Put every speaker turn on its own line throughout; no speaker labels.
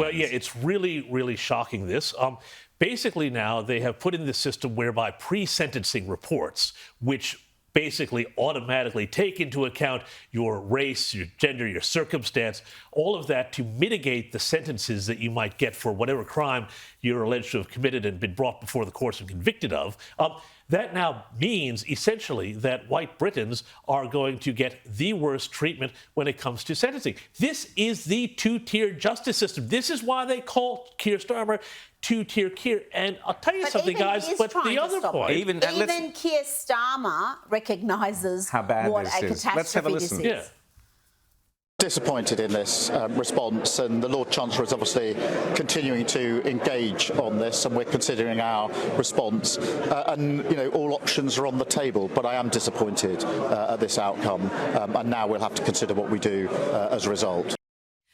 Well, yeah, it's really, really shocking, this. Basically now they have put in this system whereby pre-sentencing reports, which basically automatically take into account your race, your gender, your circumstance, all of that to mitigate the sentences that you might get for whatever crime you're alleged to have committed and been brought before the courts and convicted of. That now means essentially that white Britons are going to get the worst treatment when it comes to sentencing. This is the two-tier justice system. This is why they call Keir Starmer two-tier Keir. And I'll tell you something, guys, but the other point...
Even Keir Starmer recognises what a catastrophe this is.
Yeah.
Disappointed in this response, and the Lord Chancellor is obviously continuing to engage on this, and we're considering our response. And all options are on the table, but I am disappointed at this outcome, and now we'll have to consider what we do as a result.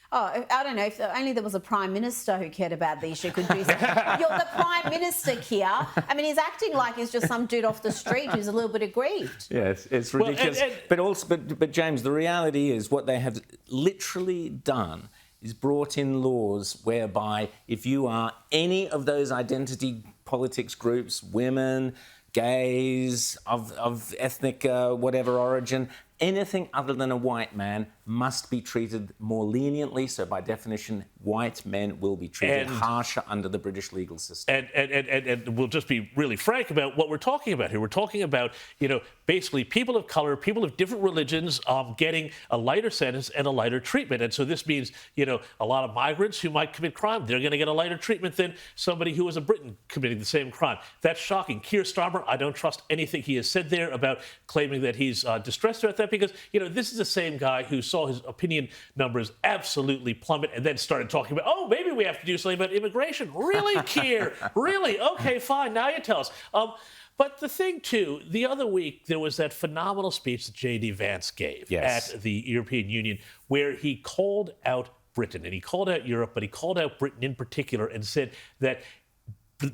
Oh, I don't know, if only there was a Prime Minister who cared about the issue, could do something. You're the Prime Minister, Keir. I mean, he's acting like he's just some dude off the street who's a little bit aggrieved.
Yeah, it's ridiculous. But James, the reality is what they have literally done is brought in laws whereby if you are any of those identity politics groups, women, gays, of ethnic whatever origin, anything other than a white man must be treated more leniently. So by definition, white men will be treated harsher under the British legal system.
And we'll just be really frank about what we're talking about here. We're talking about, basically people of color, people of different religions getting a lighter sentence and a lighter treatment. And so this means, a lot of migrants who might commit crime, they're going to get a lighter treatment than somebody who is a Briton committing the same crime. That's shocking. Keir Starmer, I don't trust anything he has said there about claiming that he's distressed about that, because, this is the same guy who saw his opinion numbers absolutely plummet and then started talking about, oh, maybe we have to do something about immigration. Really, Keir? Really? Okay, fine. Now you tell us. But the thing, too, the other week, there was that phenomenal speech that JD Vance gave at the European Union where he called out Britain, and he called out Europe, but he called out Britain in particular and said that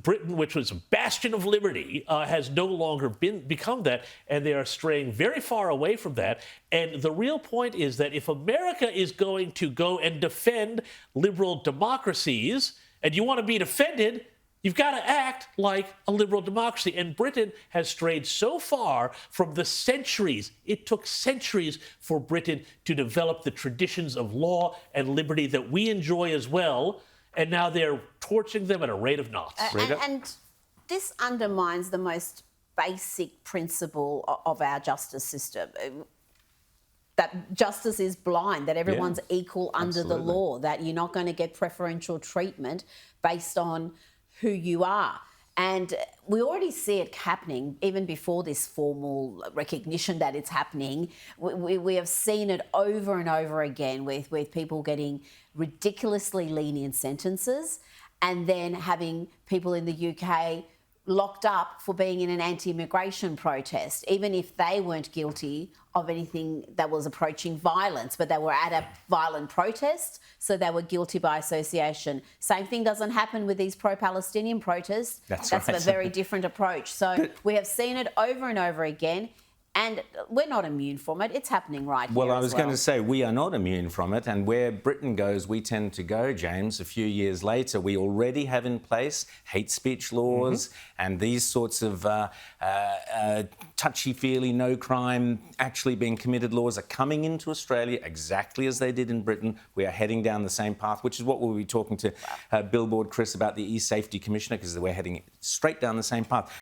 Britain, which was a bastion of liberty, has no longer become that, and they are straying very far away from that. And the real point is that if America is going to go and defend liberal democracies, and you want to be defended, you've got to act like a liberal democracy. And Britain has strayed so far from the centuries. It took centuries for Britain to develop the traditions of law and liberty that we enjoy as well. And now they're torching them at a rate of knots.
And this undermines the most basic principle of our justice system, that justice is blind, that everyone's equal under the law, that you're not going to get preferential treatment based on who you are. And we already see it happening even before this formal recognition that it's happening. We have seen it over and over again with people getting ridiculously lenient sentences and then having people in the UK locked up for being in an anti-immigration protest, even if they weren't guilty of anything that was approaching violence, but they were at a violent protest, so they were guilty by association. Same thing doesn't happen with these pro-Palestinian protests. That's right. A very different approach. So we have seen it over and over again. And we're not immune from it. It's happening right here.
Well, I was going to say, we are not immune from it. And where Britain goes, we tend to go, James. A few years later, we already have in place hate speech laws and these sorts of touchy-feely, no crime actually being committed laws are coming into Australia exactly as they did in Britain. We are heading down the same path, which is what we'll be talking to Billboard Chris about, the E-Safety Commissioner, because we're heading straight down the same path.